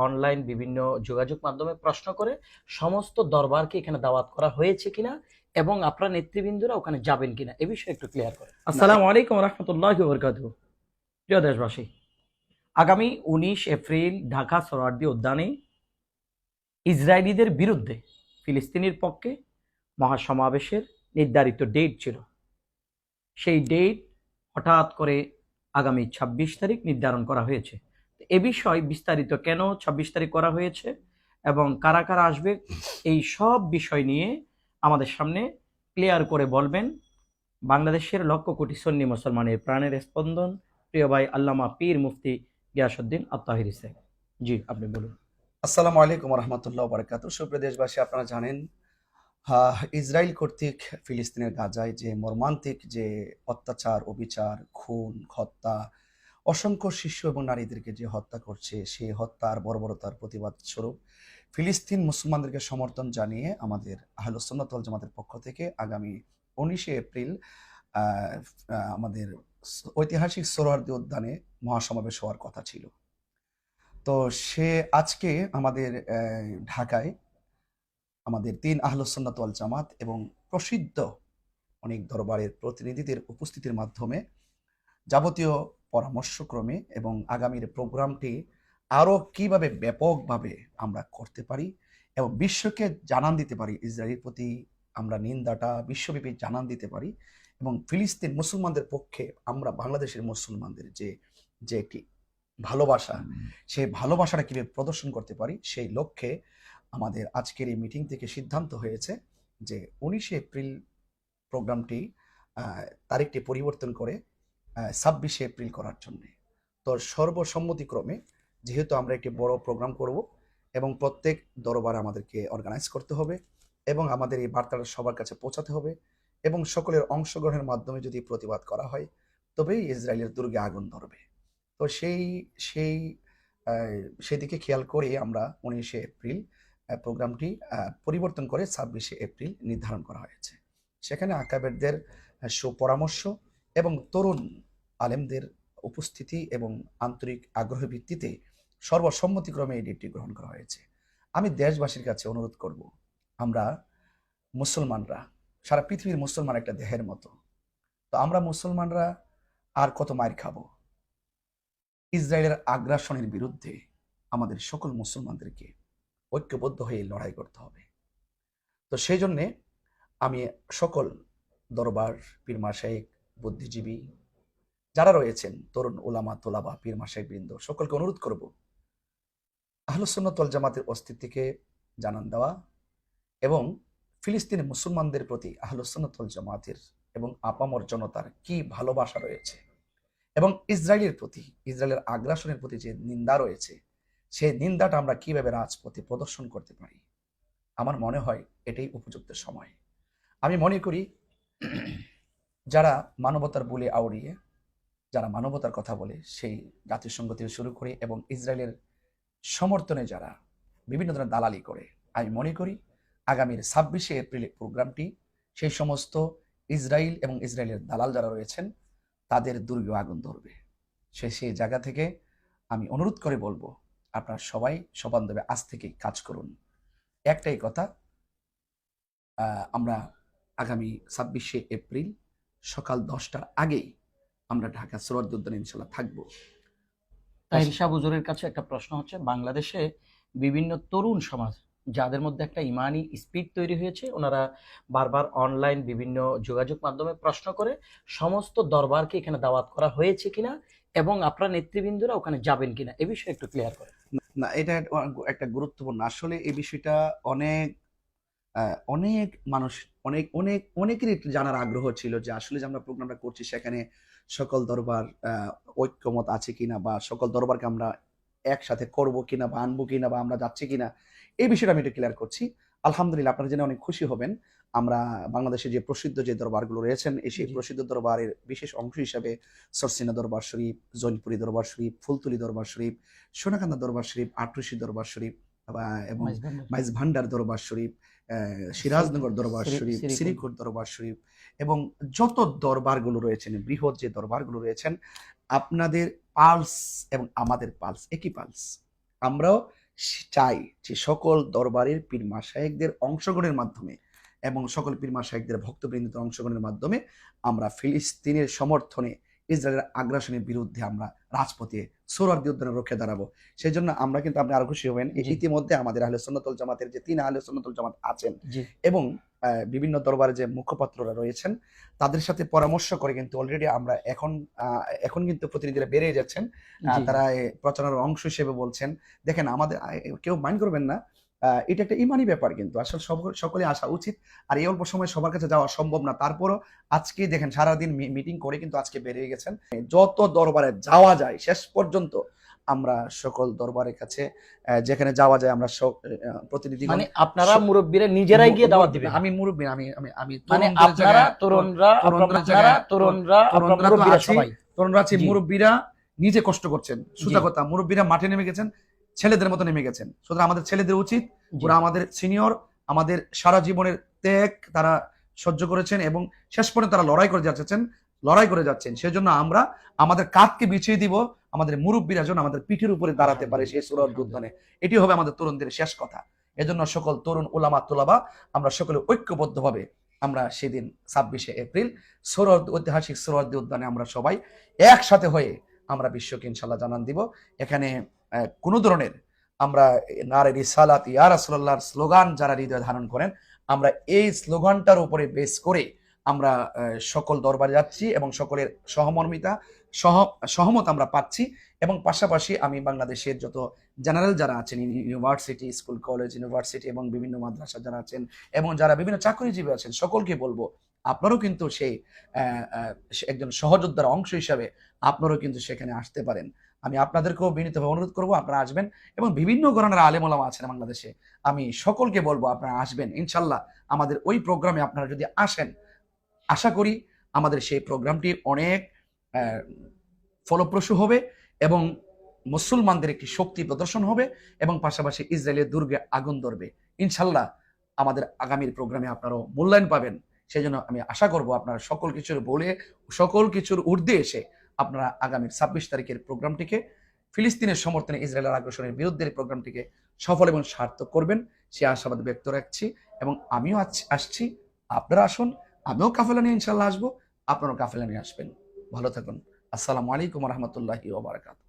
Online বিভিন্ন যোগাযোগ মাধ্যমে প্রশ্ন করে সমস্ত দরবারকে এখানে দাওয়াত করা হয়েছে কিনা এবং আপনার নেতৃবৃন্দরা ওখানে যাবেন কিনা এ বিষয়ে একটু ক্লিয়ার করে। আসসালামু আলাইকুম রহমতুল্লাহি ওয়া বারাকাতুহু। প্রিয় দেশবাসী, আগামী 19 এপ্রিল ঢাকা সোহরাওয়ার্দী উদ্যানে ইসরায়েলিদের বিরুদ্ধে ফিলিস্তিনির পক্ষে মহাসমাবেশের নির্ধারিত ডেট ছিল। সেই ডেট হঠাৎ করে আগামী ২৬ তারিখ নির্ধারণ করা হয়েছে। এ বিষয় বিস্তারিত কেন ২৬ তারিখ করা হয়েছে এবং কারা কারা আসবে এই সব বিষয় নিয়ে আমাদের সামনে ক্লিয়ার করে বলবেন বাংলাদেশের লক্ষ কোটি সুন্নি মুসলমানের প্রাণের স্পন্দন প্রিয় ভাই আল্লামা পীর মুফতি গিয়াসউদ্দিন আত-তাহিরি সাহেব। জি, আপনি বলুন। আসসালামু আলাইকুম রহমতুল্লাহ বারাকাতুহু। সুপ্রিয় দেশবাসী, আপনারা জানেন ইসরায়েল কর্তৃক ফিলিস্তিনের গাজায় যে মর্মান্তিক যে অত্যাচার, অবিচার, খুন, হত্যা, অসংখ্য শিশু এবং নারীদেরকে যে হত্যা করছে, সেই হত্যার বর্বরতার প্রতিবাদ স্বরূপ ফিলিস্তিন মুসলমানদেরকে সমর্থন জানিয়ে আমাদের আহলুস সুন্নাত ওয়াল জামাতের পক্ষ থেকে আগামী 19 এপ্রিল আমাদের ঐতিহাসিক সোহরাওয়ার্দী উদ্যানে মহাসমাবেশ হওয়ার কথা ছিল। তো সে আজকে আমাদের ঢাকায় আমাদের ৩ আহলুস সুন্নাত ওয়াল জামাত এবং প্রসিদ্ধ অনেক দরবারের প্রতিনিধিদের উপস্থিতির মাধ্যমে যাবতীয় পরামর্শক্রমে এবং আগামীর প্রোগ্রামটি আরও কিভাবে ব্যাপকভাবে আমরা করতে পারি এবং বিশ্বকে জানান দিতে পারি, ইসরায়েলের প্রতি আমরা নিন্দাটা বিশ্বব্যাপী জানান দিতে পারি এবং ফিলিস্তিন মুসলমানদের পক্ষে আমরা বাংলাদেশের মুসলমানদের যে একটি ভালোবাসা, সেই ভালোবাসাটা কিভাবে প্রদর্শন করতে পারি, সেই লক্ষ্যে আমাদের আজকের এই মিটিং থেকে সিদ্ধান্ত হয়েছে যে 19 এপ্রিল প্রোগ্রামটি তারিখটি পরিবর্তন করে 26 এপ্রিল করার জন্য। তো সর্বসম্মতিক্রমে যেহেতু আমরা একটি বড় প্রোগ্রাম করব এবং প্রত্যেক দরবার আমাদেরকে অর্গানাইজ করতে হবে এবং আমাদের এই বার্তাটা সবার কাছে পৌঁছাতে হবে এবং সকলের অংশগ্রহণের মাধ্যমে যদি প্রতিবাদ করা হয় তবেই ইসরায়েলের দুর্গে আগুন ধরবে। তো সেদিকে খেয়াল করে আমরা 19 এপ্রিল প্রোগ্রামটি পরিবর্তন করে 26 এপ্রিল নির্ধারণ করা হয়েছে। সেখানে আকাবেরদের সুপরামর্শ এবং তরুণ আলেমদের উপস্থিতি এবং আন্তরিক আগ্রহ ভিত্তিতে সর্বসম্মতিক্রমে এই ডেটটি গ্রহণ করা হয়েছে। আমি দেশবাসীর কাছে অনুরোধ করব, আমরা মুসলমানরা, সারা পৃথিবীর মুসলমান একটা দেহের মতো। তো আমরা মুসলমানরা আর কত মায়ের খাবো? ইসরায়েলের আগ্রাসনের বিরুদ্ধে আমাদের সকল মুসলমানদেরকে ঐক্যবদ্ধ হয়ে লড়াই করতে হবে। তো সেই জন্যে আমি সকল দরবার, পীর মাশায়েখ, বুদ্ধিজীবী যারা রয়েছেন, তরুণ ওলামা তোলাবা, পীর মাশায়েখ বৃন্দ, সকলকে অনুরোধ করব আহলুস সুন্নাত ওয়াল জামাতের অস্তিত্বকে জানান দেওয়া এবং ফিলিস্তিনি মুসলমানদের প্রতি আহলুস সুন্নাত ওয়াল জামাতের এবং আপামর জনতার কি ভালোবাসা রয়েছে এবং ইসরায়েলের প্রতি, ইসরায়েলের আগ্রাসনের প্রতি যে নিন্দা রয়েছে, সেই নিন্দাটা আমরা কিভাবে রাজপথে প্রদর্শন করতে পারি। আমার মনে হয় এটাই উপযুক্ত সময়। আমি মনে করি যারা মানবতার বলে আউড়িয়ে, যারা মানবতার কথা বলে, সেই জাতিসংঘ থেকে শুরু করে এবং ইসরায়েলের সমর্থনে যারা বিভিন্ন ধরনের দালালি করে, আমি মনে করি আগামীর 26 এপ্রিলের প্রোগ্রামটি সেই সমস্ত ইসরায়েল এবং ইসরায়েলের দালাল যারা রয়েছেন তাদের দুর্গে আগুন ধরবে। সেই জায়গা থেকে আমি অনুরোধ করে বলবো, আপনারা সবাই সবান্ধবে আজ থেকেই কাজ করুন। একটাই কথা, আমরা আগামী 26 এপ্রিল সকাল 10টার আগেই আমরা ঢাকা সোহরাওয়ার্দী উদ্যানে ইনশাল্লাহ থাকবো। তাহির শাহ হুজুরের কাছে একটা প্রশ্ন হচ্ছে, বাংলাদেশে বিভিন্ন তরুণ সমাজ যাদের মধ্যে একটা ইমানি স্পিরিট তৈরি হয়েছে, ওনারা বারবার অনলাইন বিভিন্ন যোগাযোগ মাধ্যমে প্রশ্ন করে সমস্ত দরবারকে এখানে দাওয়াত করা হয়েছে কিনা এবং আপনার নেতৃবৃন্দরা ওখানে যাবেন কিনা এ বিষয়ে একটু ক্লিয়ার করে। না, এটা একটা গুরুত্বপূর্ণ। আসলে এই বিষয়টা অনেক মানুষ, অনেকেরই জানার আগ্রহ ছিল যে আসলে যে আমরা প্রোগ্রামটা করছি সেখানে সকল দরবার ঐক্যমত আছে কিনা, বা সকল দরবারকে আমরা একসাথে করব কিনা বা আনবো কিনা বা আমরা যাচ্ছি কিনা, এই বিষয়টা আমি একটু ক্লিয়ার করছি। আলহামদুলিল্লাহ, আপনারা জেনে অনেক খুশি হবেন, আমরা বাংলাদেশে যে প্রসিদ্ধ যে দরবারগুলো রয়েছেন, সেই প্রসিদ্ধ দরবারের বিশেষ অংশ হিসাবে সরসিনা দরবার শরীফ, জৈনপুরী দরবার শরীফ, ফুলতুলি দরবার শরীফ, সোনাকান্দা দরবার শরীফ, আটরশি দরবার শরীফ এবং মাইজ ভান্ডার দরবার শরীফ, সিরাজনগর দরবার শরীফ, শ্রীকোট দরবার শরীফ এবং যত দরবারগুলো রয়েছেন, বৃহৎ যে দরবারগুলো রয়েছেন, আপনাদের পালস এবং আমাদের পালস একই পালস। আমরাও চাই যে সকল দরবারের পীর মাশায়েখদের অংশগ্রহণের মাধ্যমে এবং সকল পীর মাশায়েখদের ভক্তবৃন্দদের অংশগ্রহণের মাধ্যমে আমরা ফিলিস্তিনের সমর্থনে ইসরায়েলের আগ্রাসনের বিরুদ্ধে আমরা রাজপথে সোহরাওয়ার্দী উদ্যানে রুখে দাঁড়াবো। সেই জন্য আমরা কিন্তু, আপনি আরো খুশি হবেন, জি। ইতিমধ্যে আমাদের আহলে সুন্নাত ওয়াল জামাতের যে 3 আহলে সুন্নাত ওয়াল জামাত আছেন জি এবং বিভিন্ন দরবারে যে মুখপাত্ররা রয়েছেন তাদের সাথে পরামর্শ করে কিন্তু অলরেডি আমরা এখন কিন্তু প্রতিনিধিরা বেড়ে যাচ্ছেন। জি তারা প্রচারণার অংশ হিসেবে বলছেন, দেখেন আমাদের কেউ মাইন্ড করবেন না, এটা একটা ইমানি ব্যাপার, কিন্তু আসলে সকলে আসা উচিত। আর এই অল্প সময় সবার কাছে যাওয়া সম্ভব না, তারপরও আজকে দেখেন সারাদিন মিটিং করে কিন্তু আজকে বেরিয়ে গেছেন। যত দরবারে যাওয়া যায় শেষ পর্যন্ত আমরা সকল দরবারের কাছে যেখানে যাওয়া যায় আমরা প্রতিনিধি, মানে আপনারা মুরব্বীরা নিজেরাই গিয়ে দাওয়াত দিবেন? আমি মুরব্বী, আমি আমি আমি মানে তরুণদের আপনারা জায়গায়- তরুণরা তরুণদের আপনারা জায়গায়- তরুণরা আপনারা তরুণরা তো মুরব্বীরা আছি, সবাই? তরুণরা আছে, জি। মুরব্বীরা নিজে কষ্ট করছেন, সোজা জি। কথা, মুরব্বীরা মাঠে নেমে গেছেন, ছেলেদের মতো নেমে গেছেন। সুতরাং আমাদের ছেলেদের উচিত, জি। ওরা আমাদের সিনিয়র, আমাদের সারা জীবনের ত্যাগ তারা সহ্য করেছেন এবং শেষ পর্যন্ত তারা লড়াই করে যাচ্ছেন। সেজন্য আমরা আমাদের কাঁধকে বিছিয়ে দিব, আমাদের মুরব্বীরা যেন আমাদের পিঠের উপরে দাঁড়াতে পারে সেই সোহরাওয়ার্দী উদ্যানে। এটি হবে আমাদের তরুণদের শেষ কথা। এজন্য সকল তরুণ উলামা তুলাবা আমরা সকলে ঐক্যবদ্ধভাবে আমরা সেদিন 26শে এপ্রিল ঐতিহাসিক সোহরাওয়ার্দী উদ্যানে আমরা সবাই একসাথে হয়ে আমরা বিশ্বকে ইনশাল্লাহ জানান দিব। এখানে কোনো ধরনের আমরা নারে রিসালাত ইয়া রাসূলুল্লাহর স্লোগান যারা হৃদয়ে ধারণ করেন, আমরা এই স্লোগানটার উপরে বেস করে আমরা সকল দরবারে যাচ্ছি এবং সকলের সহমত আমরা পাচ্ছি। এবং পাশাপাশি আমি বাংলাদেশের যত জেনারেল যারা আছেন, ইউনিভার্সিটি, স্কুল, কলেজ, ইউনিভার্সিটি এবং বিভিন্ন মাদ্রাসা যারা আছেন এবং যারা বিভিন্ন চাকরিজীবী আছেন, সকলকে বলবো আপনারাও কিন্তু সেই একজন সহযোদ্ধার অংশ হিসাবে আপনারাও কিন্তু সেখানে আসতে পারেন। আমি আপনাদেরকেও বিনীতভাবে অনুরোধ করবো আপনারা আসবেন এবং বিভিন্ন ঘরানার আলেম ওলামা আছেন বাংলাদেশে, আমি সকলকে বলবো আপনারা আসবেন ইনশাল্লাহ। আমাদের ওই প্রোগ্রামে আপনারা যদি আসেন, আশা করি আমাদের সেই প্রোগ্রামটি অনেক ফলপ্রসূ হবে এবং মুসলমানদের একটি শক্তি প্রদর্শন হবে এবং পাশাপাশি ইসরায়েলের দুর্গে আগুন ধরবে ইনশাল্লাহ। আমাদের আগামীর প্রোগ্রামে আপনারাও মূল্যায়ন পাবেন। সেই জন্য আমি আশা করব আপনারা সকল কিছুর ঊর্ধ্বে এসে আপনারা আগামী 26 তারিখের প্রোগ্রামটিকে, ফিলিস্তিনের সমর্থনে ইসরায়েলের আগ্রাসনের বিরুদ্ধে প্রোগ্রামটিকে সফল এবং সার্থক করবেন সে আশাবাদ ব্যক্ত রাখছি। এবং আমিও আসছি, আপনারা আসুন, আমিও কাফেলা নিয়ে ইনশাল্লাহ আসবো, আপনারাও কাফেলা নিয়ে আসবেন। ভালো থাকুন। আসসালামু আলাইকুম ওয়া রাহমাতুল্লাহি ওয়া বারাকাতুহু।